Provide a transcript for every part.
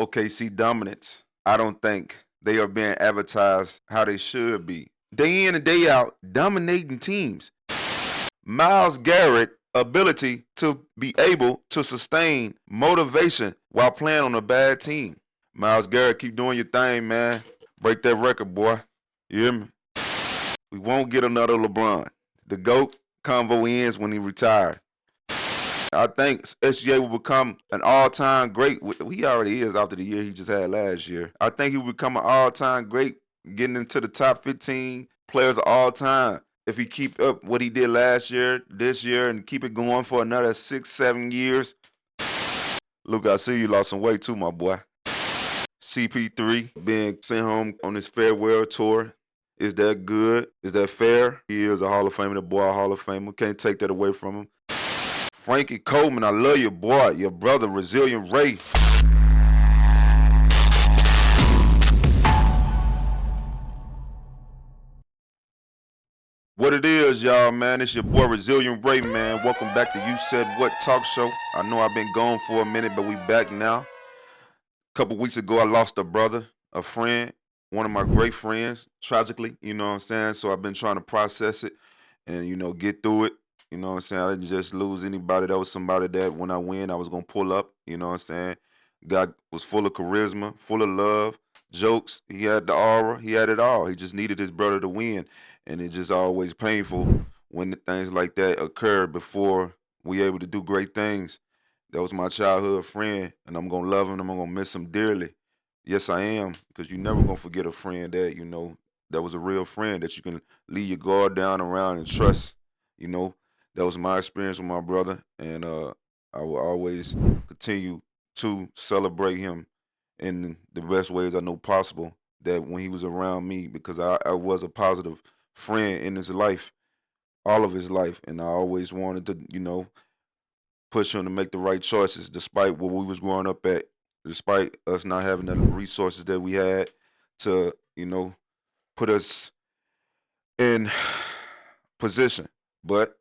OKC dominance. I don't think they are being advertised how they should be. Day in and day out, dominating teams. Myles Garrett ability to be able to sustain motivation while playing on a bad team. Myles Garrett, keep doing your thing, man. Break that record, boy. You hear me? We won't get another LeBron. The GOAT convo ends when he retired. I think SGA will become an all-time great. He already is after the year he just had last year. I think he will become an all-time great, getting into the top 15 players of all time. If he keep up what he did last year, this year, and keep it going for another 6-7 years. Luka, I see you lost some weight too, my boy. CP3 being sent home on his farewell tour. Is that good? Is that fair? He is a Hall of Famer, the boy a Hall of Famer. Can't take that away from him. Frankie Coleman, I love your boy, your brother, Resilient Ray. What it is, y'all, man, it's your boy Resilient Ray, man. Welcome back to You Said What Talk Show. I know I've been gone for a minute, but we back now. A couple weeks ago, I lost a brother, a friend, one of my great friends, tragically, you know what I'm saying? So I've been trying to process it and, get through it. You know what I'm saying? I didn't just lose anybody. That was somebody that when I win, I was going to pull up. You know what I'm saying? God was full of charisma, full of love, jokes. He had the aura. He had it all. He just needed his brother to win. And it's just always painful when things like that occur before we able to do great things. That was my childhood friend, and I'm going to love him, and I'm going to miss him dearly. Yes, I am, because you're never going to forget a friend that, that was a real friend that you can leave your guard down around and trust, That was my experience with my brother, and I will always continue to celebrate him in the best ways I know possible. That when he was around me, because I was a positive friend in his life, all of his life, and I always wanted to, push him to make the right choices, despite what we was growing up at, despite us not having the resources that we had to, put us in position. But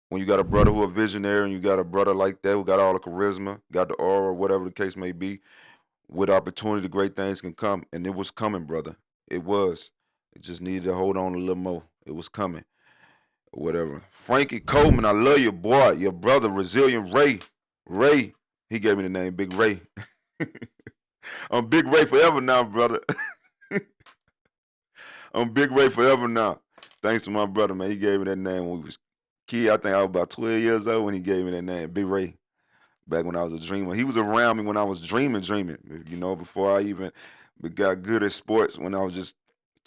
when you got a brother who a visionary and you got a brother like that who got all the charisma, got the aura, whatever the case may be, with opportunity, great things can come. And it was coming, brother. It was. It just needed to hold on a little more. It was coming. Whatever. Frankie Coleman, I love your boy, your brother, Resilient Ray. Ray, he gave me the name Big Ray. I'm Big Ray forever now, brother. I'm Big Ray forever now. Thanks to my brother, man. He gave me that name when we was kid. I think I was about 12 years old when he gave me that name, Big Ray. Back when I was a dreamer. He was around me when I was dreaming, before I even got good at sports, when I was just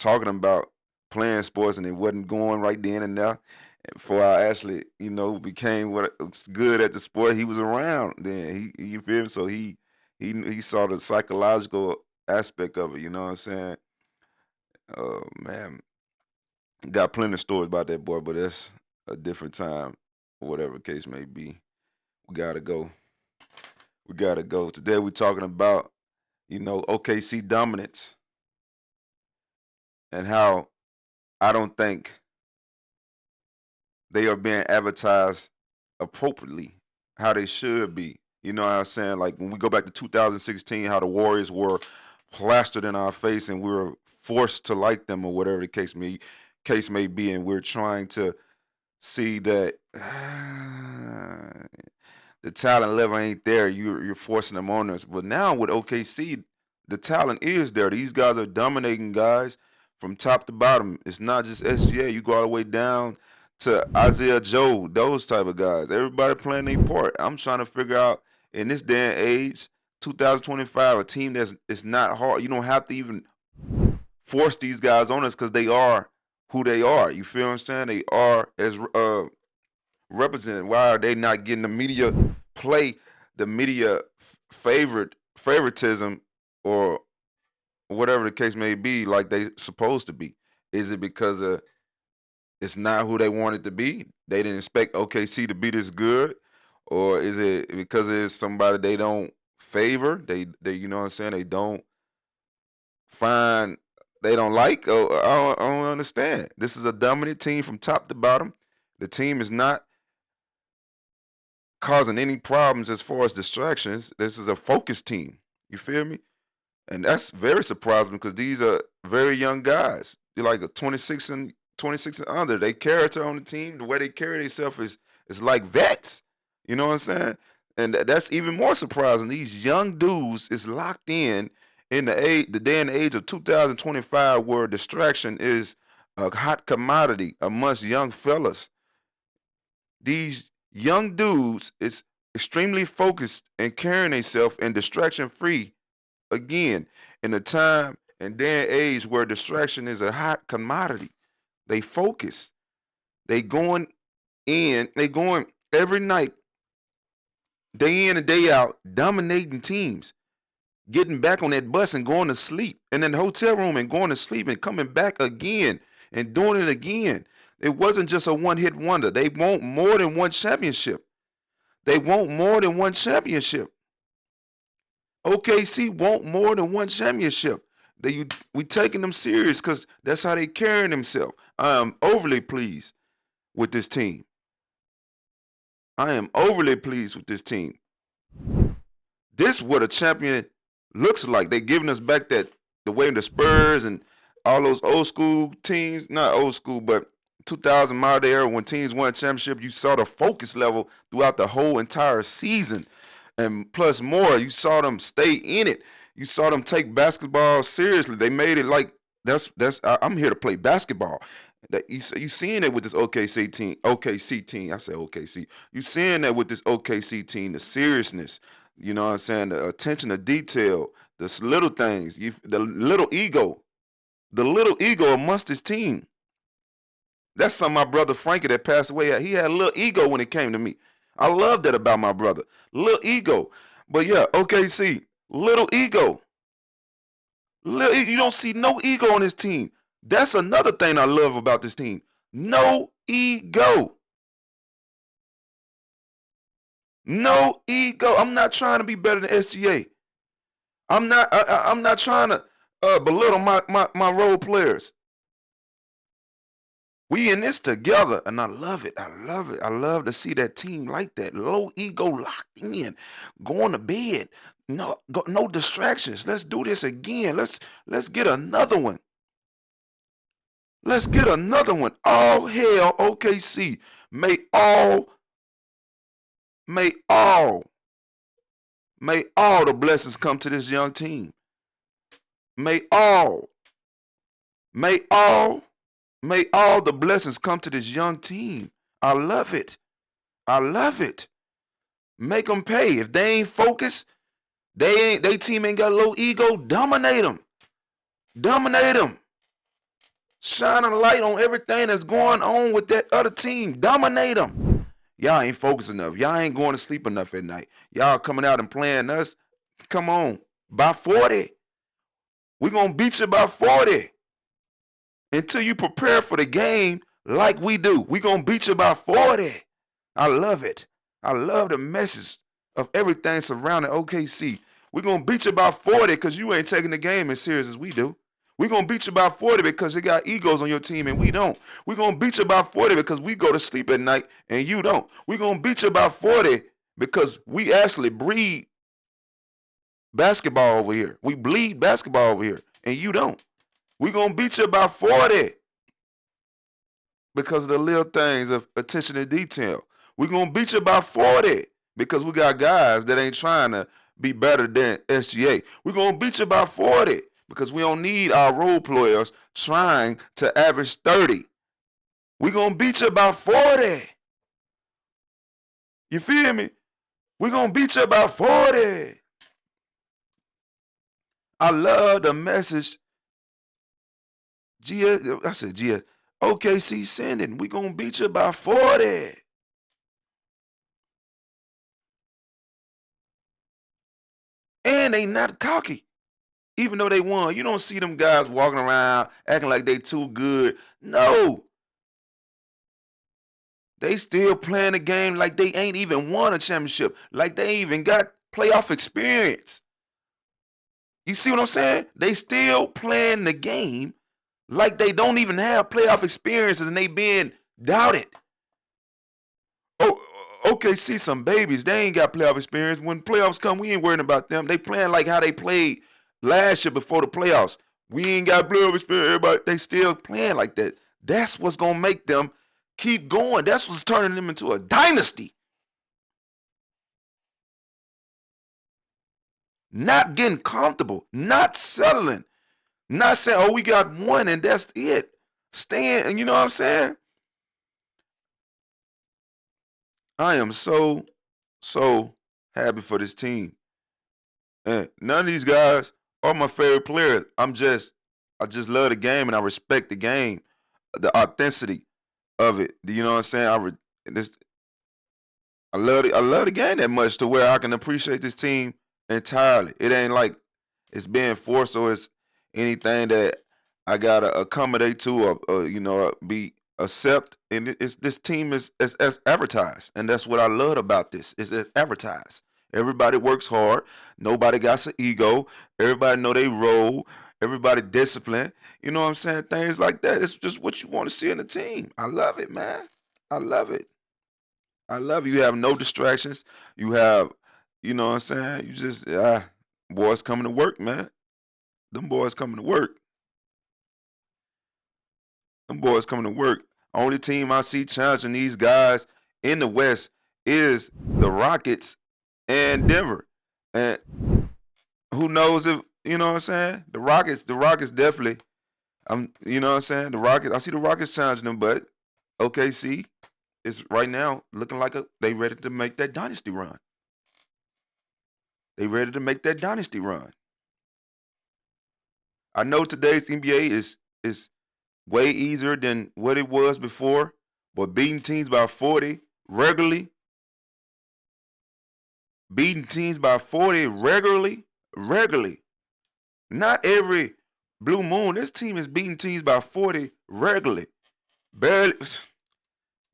talking about playing sports and it wasn't going right then and there. Before I actually, became what was good at the sport, he was around then. You feel me? So he saw the psychological aspect of it, you know what I'm saying? Oh man. Got plenty of stories about that boy, but that's a different time, whatever the case may be. We gotta go. We gotta go. Today we're talking about, OKC dominance and how I don't think they are being advertised appropriately, how they should be. You know what I'm saying? Like when we go back to 2016, how the Warriors were plastered in our face and we were forced to like them or whatever the case may be, and we're trying to see that the talent level ain't there. You're forcing them on us. But now with OKC, the talent is there. These guys are dominating guys from top to bottom. It's not just SGA. You go all the way down to Isaiah Joe, those type of guys. Everybody playing their part. I'm trying to figure out in this day and age, 2025, a team it's not hard. You don't have to even force these guys on us because they are who they are. You feel what I'm saying? They are as represented. Why are they not getting the media play, the media favoritism, or whatever the case may be, like they supposed to be? Is it because it's not who they want it to be? They didn't expect OKC to be this good, or is it because it's somebody they don't favor? They you know what I'm saying? They don't find. They don't like. Oh, I don't understand. This is a dominant team from top to bottom. The team is not causing any problems as far as distractions. This is a focused team. You feel me? And that's very surprising because these are very young guys. They're like a 26 and under. They character on the team, the way they carry themselves is like vets. You know what I'm saying? And that's even more surprising. These young dudes is locked in the day and age of 2025, where distraction is a hot commodity amongst young fellas. These young dudes is extremely focused and carrying themselves and distraction free. Again, in a time and day and age where distraction is a hot commodity, they focus. They going every night, day in and day out, dominating teams, getting back on that bus and going to sleep, and in the hotel room and going to sleep and coming back again and doing it again. It wasn't just a one-hit wonder. They want more than one championship. They want more than one championship. OKC want more than one championship. We taking them serious because that's how they carrying themselves. I am overly pleased with this team. I am overly pleased with this team. This is what a champion looks like. They giving us back the way the Spurs and all those old school teams, not old school, but 2000 modern era when teams won a championship. You saw the focus level throughout the whole entire season. And plus more, you saw them stay in it. You saw them take basketball seriously. They made it like I'm here to play basketball. You seeing it with this OKC team. I say OKC. You seeing that with this OKC team, the seriousness. You know what I'm saying? The attention to detail, the little things, the little ego amongst this team. That's something my brother Frankie that passed away had. He had a little ego when it came to me. I love that about my brother. Little ego. But yeah, OKC, little ego. You don't see no ego on this team. That's another thing I love about this team. No ego. No ego. I'm not trying to be better than SGA. I'm not trying to belittle my role players. We in this together, and I love it. I love it. I love to see that team like that. Low ego, locked in, going to bed. No distractions. Let's do this again. Let's get another one. Let's get another one. All hail OKC. May all the blessings come to this young team. May all the blessings come to this young team. I love it. I love it. Make them pay. If they ain't focused, they team ain't got low ego, dominate them. Dominate them. Shine a light on everything that's going on with that other team. Dominate them. Y'all ain't focused enough. Y'all ain't going to sleep enough at night. Y'all coming out and playing us. Come on. By 40. We're going to beat you by 40. Until you prepare for the game like we do. We're going to beat you by 40. I love it. I love the message of everything surrounding OKC. We're going to beat you by 40 because you ain't taking the game as serious as we do. We're going to beat you by 40 because you got egos on your team and we don't. We're going to beat you by 40 because we go to sleep at night and you don't. We're going to beat you by 40 because we actually breed basketball over here. We bleed basketball over here and you don't. We're going to beat you by 40 because of the little things of attention to detail. We're going to beat you by 40 because we got guys that ain't trying to be better than SGA. We're going to beat you by 40 because we don't need our role players trying to average 30. We're going to beat you by 40. You feel me? We're going to beat you by 40. I love the message. GS, OKC sending. We're going to beat you by 40. And they not cocky. Even though they won, you don't see them guys walking around acting like they too good. No. They still playing the game like they ain't even won a championship, like they ain't even got playoff experience. You see what I'm saying? They still playing the game like they don't even have playoff experiences and they being doubted. Oh, OKC some babies. They ain't got playoff experience. When playoffs come, we ain't worrying about them. They playing like how they played last year before the playoffs. We ain't got playoff experience. Everybody, they still playing like that. That's what's gonna make them keep going. That's what's turning them into a dynasty. Not getting comfortable, not settling, not saying, oh, we got one and that's it. Staying, and you know what I'm saying? I am so happy for this team. And none of these guys are my favorite players. I just love the game and I respect the game, the authenticity of it. You know what I'm saying? I love the game that much to where I can appreciate this team entirely. It ain't like it's being forced or it's anything that I gotta accommodate to or be accept. And this team is as advertised, and that's what I love about this. Is it advertised? Everybody works hard. Nobody got an ego. Everybody know they role. Everybody disciplined. You know what I'm saying? Things like that. It's just what you want to see in the team. I love it, man. I love it. I love it. You have no distractions. You have, you know what I'm saying? You just, boys coming to work, man. Them boys coming to work. Them boys coming to work. Only team I see challenging these guys in the West is the Rockets and Denver. And who knows if, you know what I'm saying? The Rockets definitely, you know what I'm saying? The Rockets, I see the Rockets challenging them, but OKC is right now looking like they ready to make that dynasty run. They ready to make that dynasty run. I know today's NBA is way easier than what it was before, but beating teams by 40 regularly, not every blue moon. This team is beating teams by 40 regularly, barely,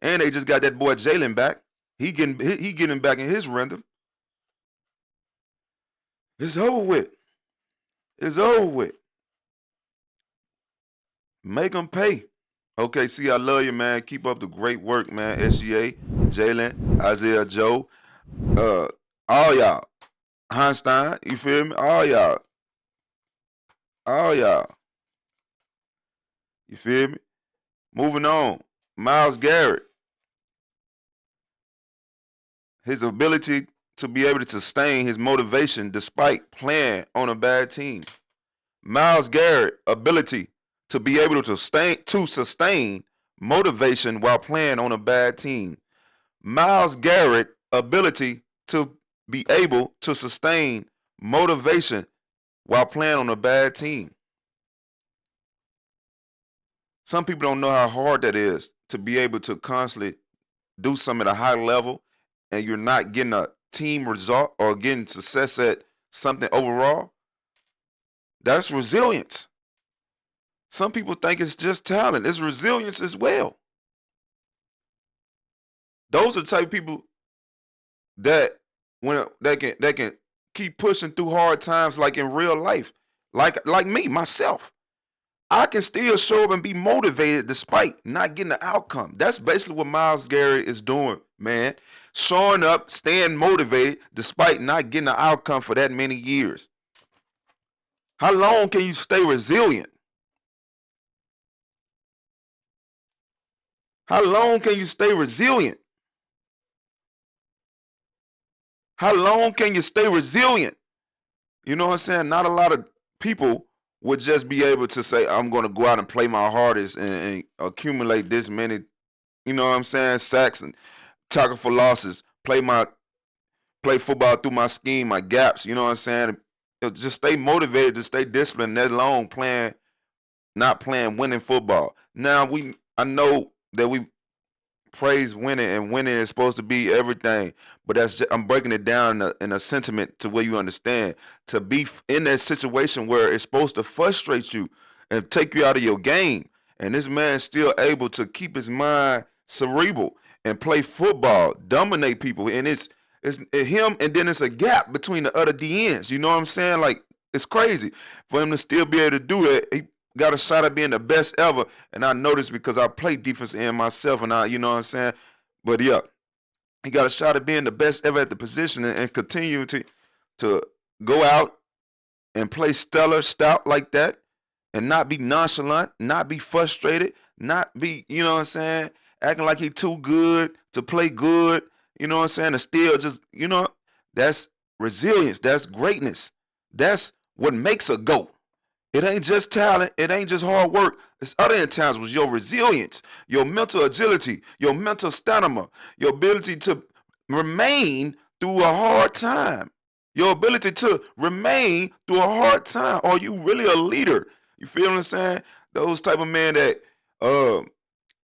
and they just got that boy Jalen back. He getting back in his rhythm. It's over with. It's over with. Make them pay. Okay, see, I love you, man. Keep up the great work, man. SGA, Jalen, Isaiah Joe, all y'all. Einstein, you feel me? All y'all. You feel me? Moving on. Myles Garrett. His ability to be able to sustain his motivation despite playing on a bad team. Myles Garrett ability to be able to sustain motivation while playing on a bad team. Myles Garrett ability to be able to sustain motivation while playing on a bad team. Some people don't know how hard that is to be able to constantly do something at a high level and you're not getting a team result or getting success at something overall. That's resilience. Some people think it's just talent. It's resilience as well. Those are the type of people that can keep pushing through hard times like in real life. Like me, myself. I can still show up and be motivated despite not getting the outcome. That's basically what Myles Garrett is doing, man. Showing up, staying motivated despite not getting the outcome for that many years. How long can you stay resilient? How long can you stay resilient? How long can you stay resilient? You know what I'm saying? Not a lot of people would just be able to say, I'm going to go out and play my hardest and accumulate this many, you know what I'm saying, sacks and tackle for losses, play football through my scheme, my gaps, you know what I'm saying? Just stay motivated to stay disciplined that long not playing winning football. Now I know that we praise winning and winning is supposed to be everything, but I'm breaking it down in a sentiment to where you understand to be in that situation where it's supposed to frustrate you and take you out of your game, and this man's still able to keep his mind cerebral and play football, dominate people, and it's him, and then it's a gap between the other DNs. You know what I'm saying? Like, it's crazy for him to still be able to do that. He got a shot at being the best ever, and I know this because I play defense end myself, and you know what I'm saying? But yeah, He got a shot at being the best ever at the position and continue to go out and play stellar, stout like that, and not be nonchalant, not be frustrated, not be, you know what I'm saying, acting like he too good to play good, you know what I'm saying, and still just, that's resilience, that's greatness. That's what makes a GOAT. It ain't just talent, it ain't just hard work. It's other intangibles, your resilience, your mental agility, your mental stamina, your ability to remain through a hard time. Your ability to remain through a hard time. Are you really a leader? You feel what I'm saying? Those type of men that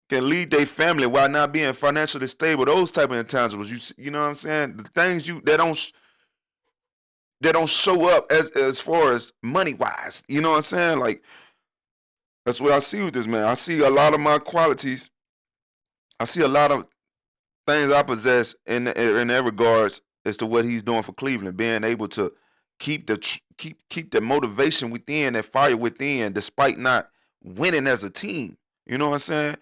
can lead their family while not being financially stable. Those type of intangibles. You know what I'm saying? The things that don't show up as far as money wise. You know what I'm saying? Like, that's what I see with this man. I see a lot of my qualities. I see a lot of things I possess in that regards as to what he's doing for Cleveland, being able to keep the motivation within, that fire within, despite not winning as a team. You know what I'm saying?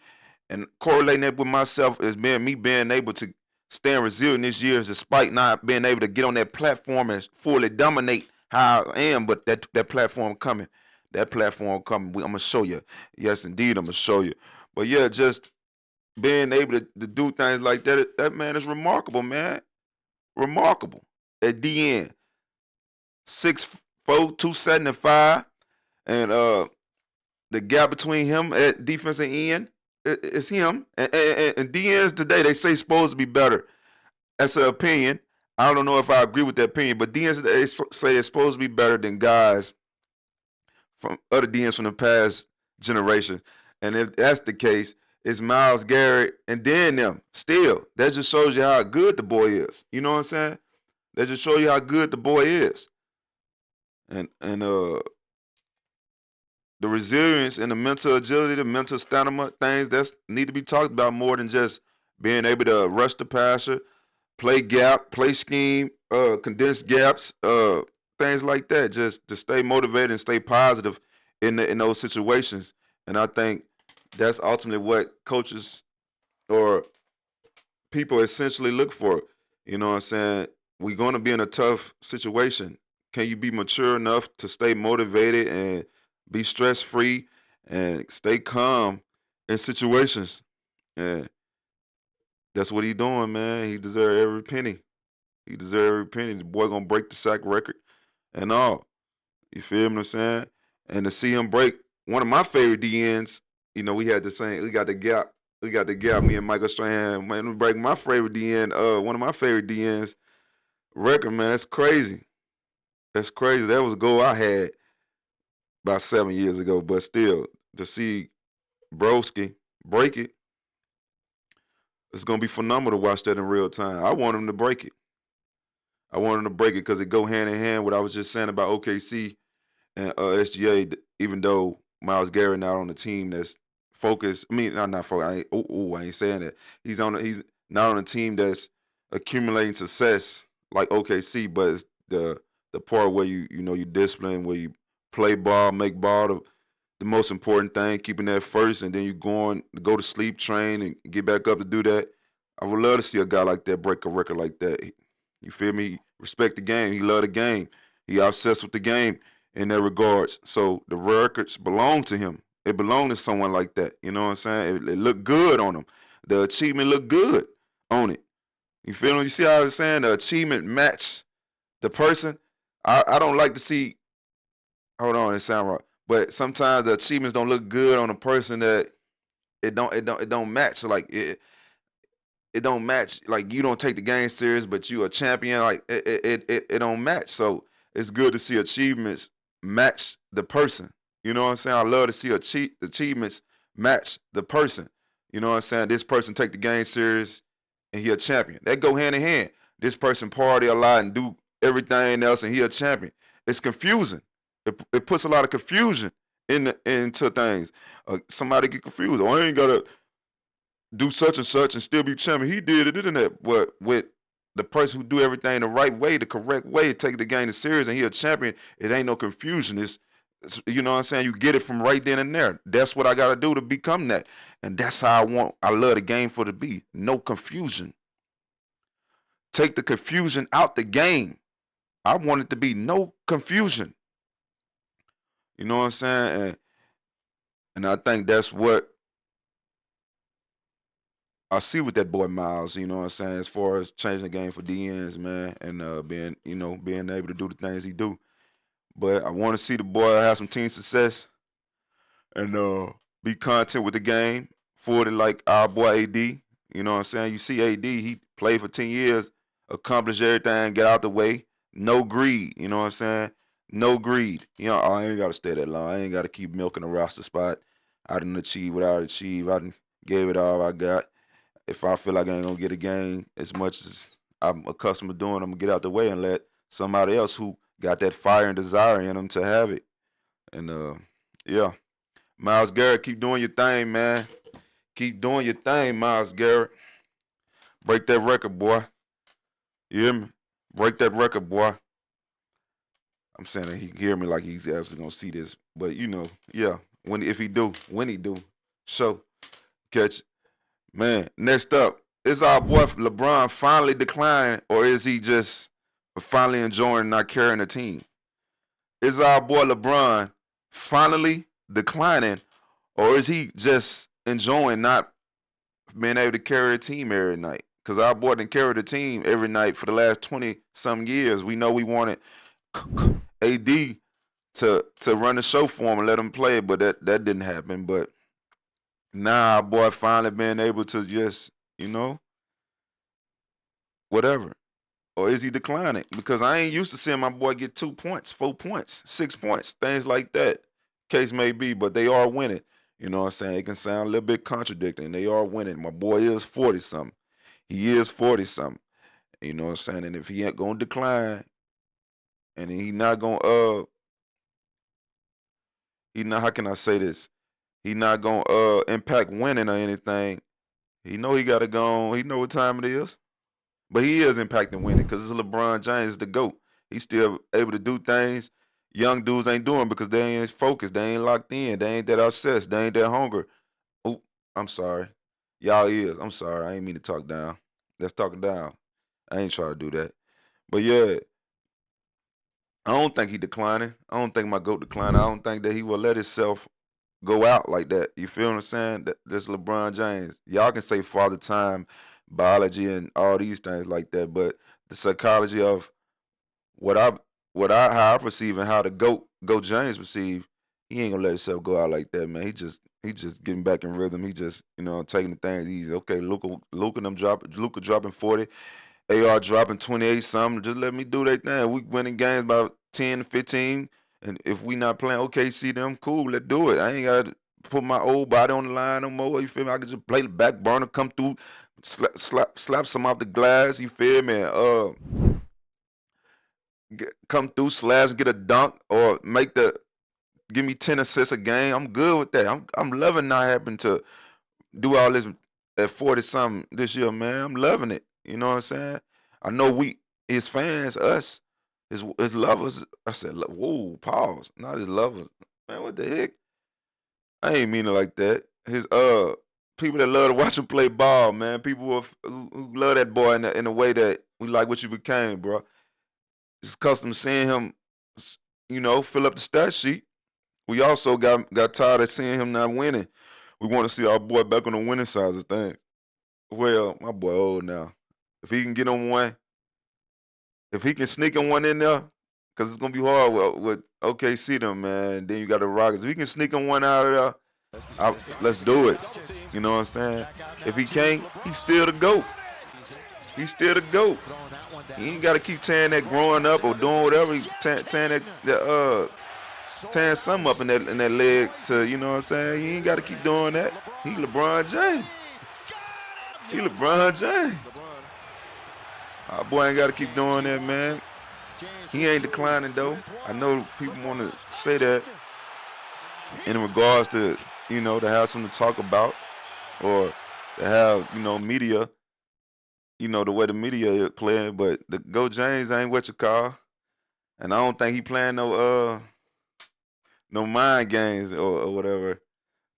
And correlating that with myself as being able to stay resilient this year, despite not being able to get on that platform and fully dominate how I am. But that platform coming, I'm gonna show you. Yes, indeed, I'm gonna show you. But yeah, just being able to do things like that, that man is remarkable, man. Remarkable. At the end, 6'4", 275, and the gap between him at defensive end is him. And DNs today, they say supposed to be better. That's an opinion. I don't know if I agree with that opinion, but DNs they say it's supposed to be better than guys from other DNs from the past generation. And if that's the case, it's Myles Garrett and then them. Still, that just shows you how good the boy is. You know what I'm saying? That just shows you how good the boy is. And the resilience and the mental agility, the mental stamina, things that need to be talked about more than just being able to rush the passer, play gap, play scheme, condense gaps, things like that. Just to stay motivated and stay positive in those situations. And I think that's ultimately what coaches or people essentially look for. You know what I'm saying? We're going to be in a tough situation. Can you be mature enough to stay motivated and be stress free and stay calm in situations? And that's what he's doing, man. He deserves every penny. He deserves every penny. The boy gonna break the sack record and all. You feel what I'm saying? And to see him break one of my favorite DNs, we got the gap. Me and Michael Strahan, man, break my favorite DN, one of my favorite DNs record, man. That's crazy. That's crazy. That was a goal I had about 7 years ago, but still, to see Broski break it, it's gonna be phenomenal to watch that in real time. I want him to break it. I want him to break it because it go hand in hand with what I was just saying about OKC and SGA. Even though Myles Garrett not on the team that's focused. I mean, not focused. I ain't saying that. He's not on a team that's accumulating success like OKC, but it's the part where you discipline, where you play ball, make ball the most important thing, keeping that first, and then you go to sleep, train, and get back up to do that. I would love to see a guy like that break a record like that. You feel me? He respect the game. He love the game. He obsessed with the game in that regards. So the records belong to him. It belonged to someone like that. You know what I'm saying? It looked good on him. The achievement looked good on it. You feel me? You see how I was saying the achievement matched the person? I don't like to see, hold on, it sound right. But sometimes the achievements don't look good on a person that it don't match. Like it don't match. Like you don't take the game serious, but you a champion. Like it don't match. So it's good to see achievements match the person. You know what I'm saying? I love to see achievements match the person. You know what I'm saying? This person take the game serious and he a champion. That go hand in hand. This person party a lot and do everything else and he a champion. It's confusing. It puts a lot of confusion into things. Somebody get confused. Oh, I ain't gotta do such and such and still be champion. He did it, and that. But with the person who do everything the right way, the correct way, take the game serious, and he a champion, it ain't no confusion. It's you know what I'm saying? You get it from right then and there. That's what I got to do to become that. And that's how I love the game for to be. No confusion. take the confusion out the game. I want it to be no confusion. You know what I'm saying? And I think that's what I see with that boy Myles, you know what I'm saying, as far as changing the game for DNs, man, and being able to do the things he do. But I want to see the boy have some team success and be content with the game, for it like our boy AD. You know what I'm saying? You see AD, he played for 10 years, accomplished everything, get out the way, no greed. You know what I'm saying? No greed. You know, I ain't got to stay that long. I ain't got to keep milking a roster spot. I didn't achieve what I achieved. I done gave it all I got. If I feel like I ain't going to get a game as much as I'm accustomed to doing, I'm going to get out the way and let somebody else who got that fire and desire in them to have it. And, yeah. Myles Garrett, keep doing your thing, man. Keep doing your thing, Myles Garrett. Break that record, boy. You hear me? Break that record, boy. I'm saying that he can hear me like he's actually gonna see this, but yeah. When he do, show catch, man. Next up, is our boy LeBron finally declining, or is he just finally enjoying not carrying the team? Is our boy LeBron finally declining, or is he just enjoying not being able to carry a team every night? Because our boy didn't carry the team every night for the last 20-some years. We know we wanted AD to run the show for him and let him play, but that didn't happen. But now our boy finally being able to just, whatever. Or is he declining? Because I ain't used to seeing my boy get 2 points, 4 points, 6 points, things like that. Case may be, but they are winning. You know what I'm saying? It can sound a little bit contradicting. They are winning. My boy is 40-something. He is 40-something. You know what I'm saying? And if he ain't going to decline and he not going to, how can I say this? He not going to impact winning or anything. He know he got to go on. He know what time it is. But he is impacting winning because it's LeBron James, the GOAT. He's still able to do things young dudes ain't doing because they ain't focused. They ain't locked in. They ain't that obsessed. They ain't that hunger. Oh, I'm sorry. Y'all is. I'm sorry. I ain't mean to talk down. Let's talk it down. I ain't trying to do that. But yeah, I don't think he declining. I don't think my GOAT declining. I don't think that he will let himself go out like that. You feel what I'm saying? That's LeBron James. Y'all can say father time, biology, and all these things like that, but the psychology of what I how I perceive and how the GOAT James perceive, he ain't gonna let himself go out like that, man. He just getting back in rhythm. He just taking the things easy. Okay, Luka dropping 40, AR dropping 28 something. Just let me do that thing. We winning games about 10 to 15, and if we not playing OKC, them cool. Let's do it. I ain't gotta put my old body on the line no more. You feel me? I can just play the back burner, come through, slap some off the glass. You feel me? Come through, slash, get a dunk, or give me 10 assists a game. I'm good with that. I'm loving not having to do all this at 40 something this year, man. I'm loving it. You know what I'm saying? I know his fans, us, his lovers. I said, whoa, pause. Not his lovers. Man, what the heck? I ain't mean it like that. His people that love to watch him play ball, man. People who love that boy in the way that we like what you became, bro. It's custom seeing him, fill up the stat sheet. We also got tired of seeing him not winning. We want to see our boy back on the winning side of things. Well, my boy old now. If he can get on one, if he can sneak on one in there, because it's gonna be hard with OKC them, man. Then you got the Rockets. If he can sneak on one out of there, let's do it. You know what I'm saying? If he can't, he's still the GOAT. He's still the GOAT. He ain't got to keep tearing that growing up or doing whatever. Tearing something up in that leg to, you know what I'm saying? He ain't got to keep doing that. He LeBron James. He LeBron James. Our boy ain't got to keep doing that, man. He ain't declining, though. I know people want to say that in regards to, to have something to talk about or to have, media, the way the media is playing. But the GOAT James ain't what you call. And I don't think he playing no mind games or whatever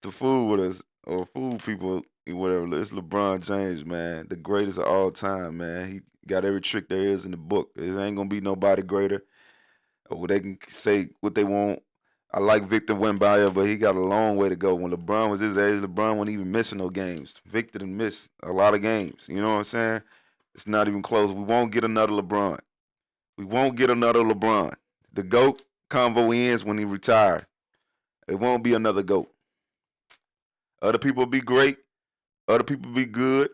to fool with us or fool people whatever. It's LeBron James, man, the greatest of all time, man. He got every trick there is in the book. There ain't gonna be nobody greater. Or they can say what they want. I like Victor Wembanyama, but he got a long way to go. When LeBron was his age, LeBron wasn't even missing no games. Victor done missed a lot of games. You know what I'm saying? It's not even close. We won't get another LeBron. We won't get another LeBron. The GOAT convo ends when he retired. It won't be another GOAT. Other people be great. Other people be good.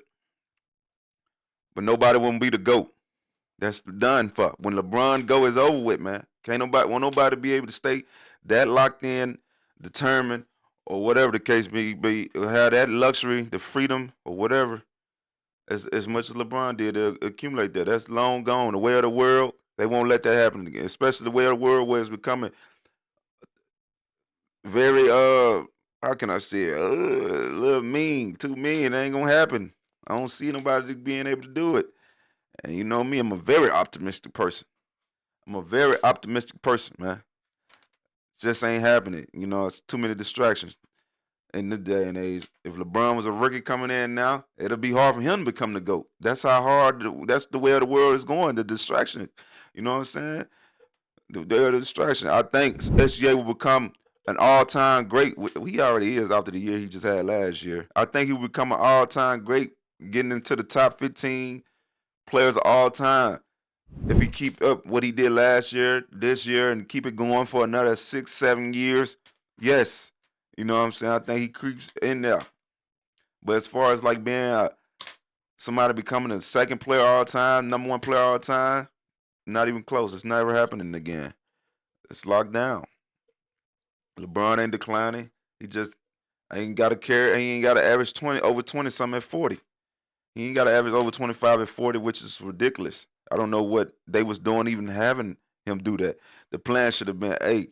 But nobody won't be the GOAT. That's done for. When LeBron go is over with, man. Won't nobody be able to stay that locked in, determined, or whatever the case be have that luxury, the freedom, or whatever, as much as LeBron did to accumulate that. That's long gone. The way of the world, they won't let that happen again. Especially the way of the world where it's becoming very how can I say it? A little mean, too mean. It ain't gonna happen. I don't see nobody being able to do it. And you know me, I'm a very optimistic person. I'm a very optimistic person, man. Just ain't happening. You know, it's too many distractions in this day and age. If LeBron was a rookie coming in now, it'll be hard for him to become the GOAT. That's how hard, that's the way the world is going, the distraction. You know what I'm saying? The distraction. I think SGA will become an all-time great. He already is after the year he just had last year. I think he will become an all-time great, getting into the top 15 players of all time. If he keep up what he did last year, this year, and keep it going for another 6, 7 years, yes. You know what I'm saying? I think he creeps in there. But as far as like being somebody becoming a second player all time, number one player all time, not even close. It's never happening again. It's locked down. LeBron ain't declining. He just ain't got to carry. He ain't got to average 20 over 20 something at 40. He ain't got to average over 25 at 40, which is ridiculous. I don't know what they was doing even having him do that. The plan should have been, hey,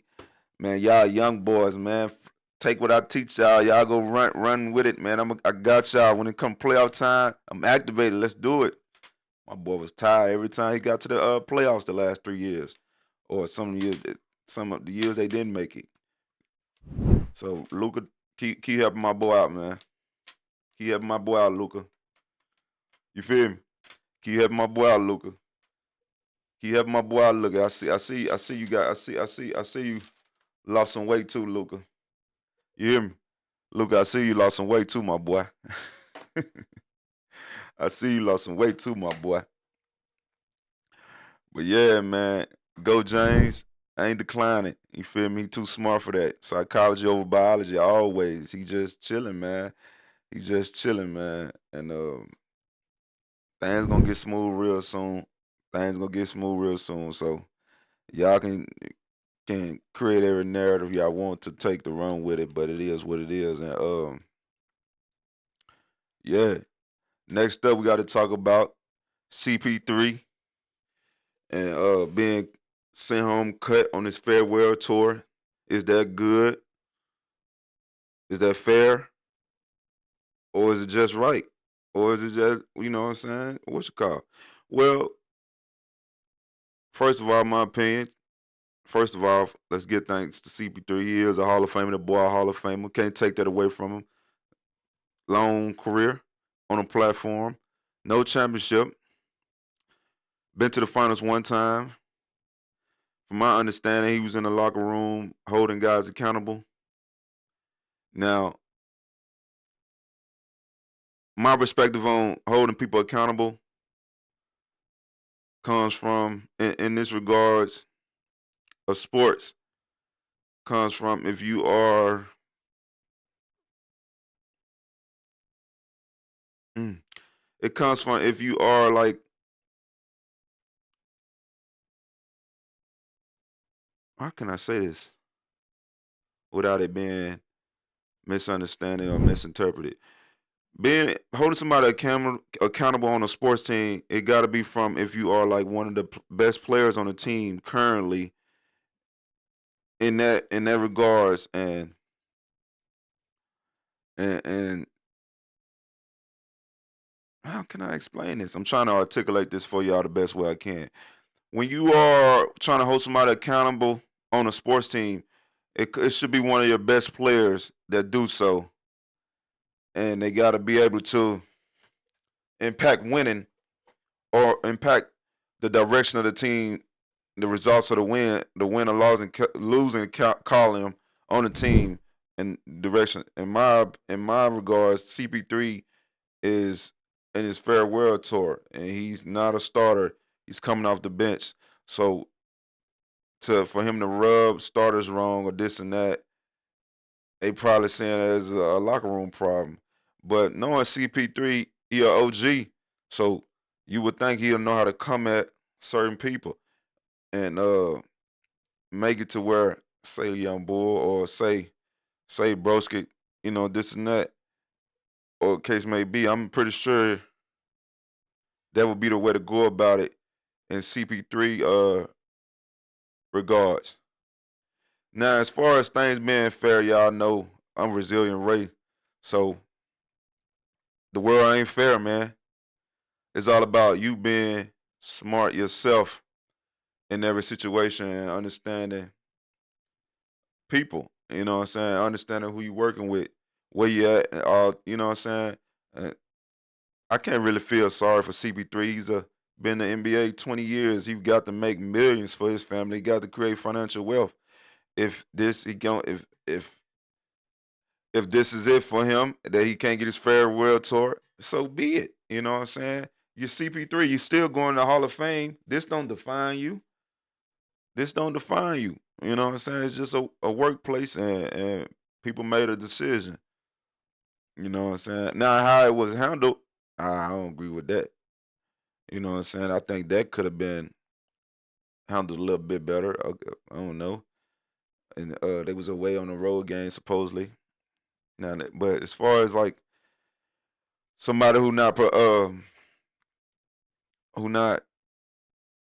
man, y'all young boys, man, take what I teach y'all. Y'all go run with it, man. I got y'all. When it come playoff time, I'm activated. Let's do it. My boy was tired every time he got to the playoffs the last 3 years, or some of the years they didn't make it. So Luka, keep helping my boy out, man. Keep helping my boy out, Luka. You feel me? Keep helping my boy out, Luka. Keep helping my boy out, Luka. I see you guys. I see you lost some weight too, Luka. You hear me? Luka, I see you lost some weight too, my boy. I see you lost some weight too, my boy. But yeah, man, go James. I ain't declining. You feel me? He too smart for that. Psychology over biology always. He just chilling, man. He just chilling, man. And things gonna get smooth real soon. Things gonna get smooth real soon. So y'all can create every narrative y'all want to take the run with it, but it is what it is. And yeah. Next up, we got to talk about CP3 and being sent home cut on his farewell tour. Is that good? Is that fair? Or is it just right? Or is it just, you know what I'm saying? What's it called? Well, first of all, my opinion, first of all, let's give thanks to CP3. He is a Hall of Famer, the boy, a Hall of Famer. Can't take that away from him. Long career on a platform, no championship. Been to the finals one time. From my understanding, he was in the locker room holding guys accountable. Now, my perspective on holding people accountable comes from, in this regards of sports, comes from if you are, it comes from if you are like, how can I say this without it being misunderstanding or misinterpreted? Being holding somebody accountable on a sports team, it got to be from if you are like one of the best players on the team currently in that regards, and how can I explain this? I'm trying to articulate this for y'all the best way I can. When you are trying to hold somebody accountable on a sports team, it should be one of your best players that do so, and they got to be able to impact winning or impact the direction of the team, the results of the win or losing column on the team and direction. In my regards, CP3 is in his farewell tour, and he's not a starter. He's coming off the bench, so for him to rub starters wrong or this and that, they probably saying it as a locker room problem. But knowing CP3, he a OG, so you would think he'll know how to come at certain people and make it to where, say young bull or say broski, this and that, or case may be. I'm pretty sure that would be the way to go about it in CP3 regards. Now, as far as things being fair, y'all know I'm Resilient Ray. So the world ain't fair, man. It's all about you being smart yourself in every situation and understanding people. You know what I'm saying? Understanding who you working with, where you at, and all. You know what I'm saying? Uh, I can't really feel sorry for CP3. He's been in the NBA 20 years. He got to make millions for his family. He got to create financial wealth. If this he going if this is it for him that he can't get his farewell tour, so be it. You know what I'm saying? You're CP3. You still going to the Hall of Fame. This don't define you. This don't define you. You know what I'm saying? It's just a workplace, and people made a decision. You know what I'm saying? Now, how it was handled, I don't agree with that. You know what I'm saying? I think that could have been handled a little bit better. I don't know. And they was away on the road game supposedly. Now, but as far as like somebody who not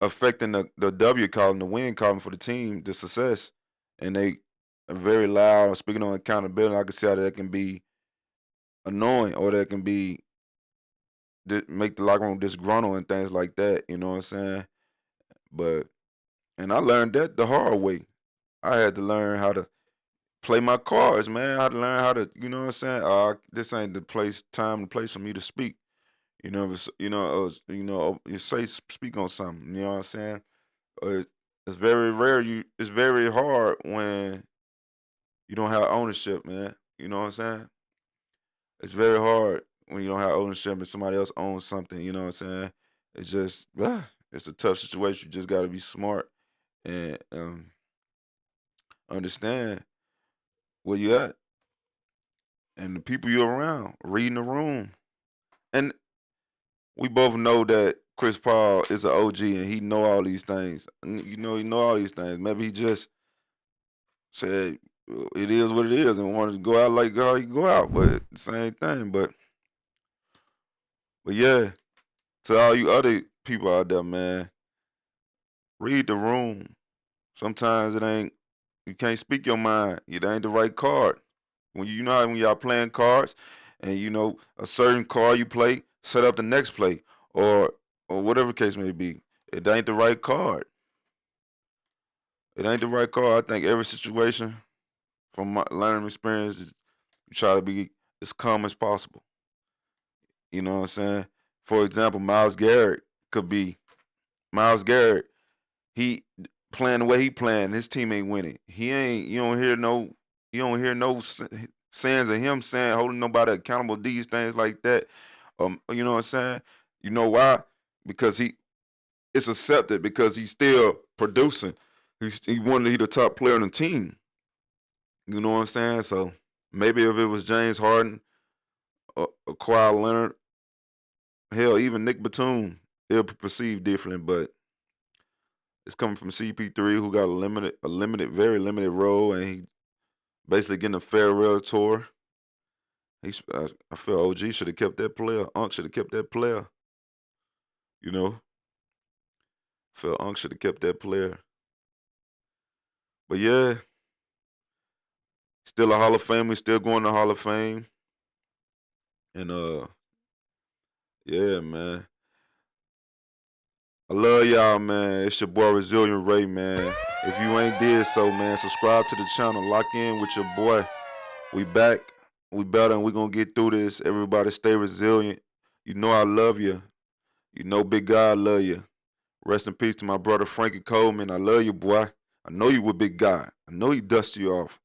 affecting the W column, the win column for the team, the success, and they are very loud, speaking on accountability, I can see how that can be annoying, or that can be make the locker room disgruntled and things like that. You know what I'm saying? And I learned that the hard way. I had to learn how to play my cards, man. I had to learn how to, you know what I'm saying? This ain't the time and place for me to speak. You speak on something. You know what I'm saying? It's very rare. It's very hard when you don't have ownership, man. You know what I'm saying? It's very hard when you don't have ownership and somebody else owns something. You know what I'm saying? It's just, it's a tough situation. You just got to be smart and understand where you at and the people you're around, reading the room. And we both know that Chris Paul is an OG and he know all these things. He know all these things. Maybe he just said it is what it is and wanted to go out like how he go out, but the same thing. But yeah, to all you other people out there, man, read the room. Sometimes you can't speak your mind. It ain't the right card. When when y'all playing cards and a certain card you play, set up the next play or whatever case may be. It ain't the right card. It ain't the right card. I think every situation from my learning experience, you try to be as calm as possible. You know what I'm saying? For example, Myles Garrett could be Myles Garrett. He playing the way he playing, his team ain't winning. He ain't. You don't hear no sayings of him saying holding nobody accountable. These things like that. You know what I'm saying? You know why? Because it's accepted because he's still producing. He wanted to be the top player on the team. You know what I'm saying? So maybe if it was James Harden or Kawhi Leonard, hell, even Nick Batum, it'll be perceived differently. But it's coming from CP3, who got very limited role, and he basically getting a farewell tour. I feel OG should have kept that player. Unc should have kept that player. You know, I feel Unc should have kept that player. But yeah, still a Hall of Famer, still going to Hall of Fame. And yeah, man. I love y'all, man. It's your boy Resilient Ray, man. If you ain't did so, man, subscribe to the channel. Lock in with your boy. We back. We better and we're going to get through this. Everybody stay resilient. You know I love you. You know Big God love you. Rest in peace to my brother Frankie Coleman. I love you, boy. I know you with Big God. I know he dusted you off.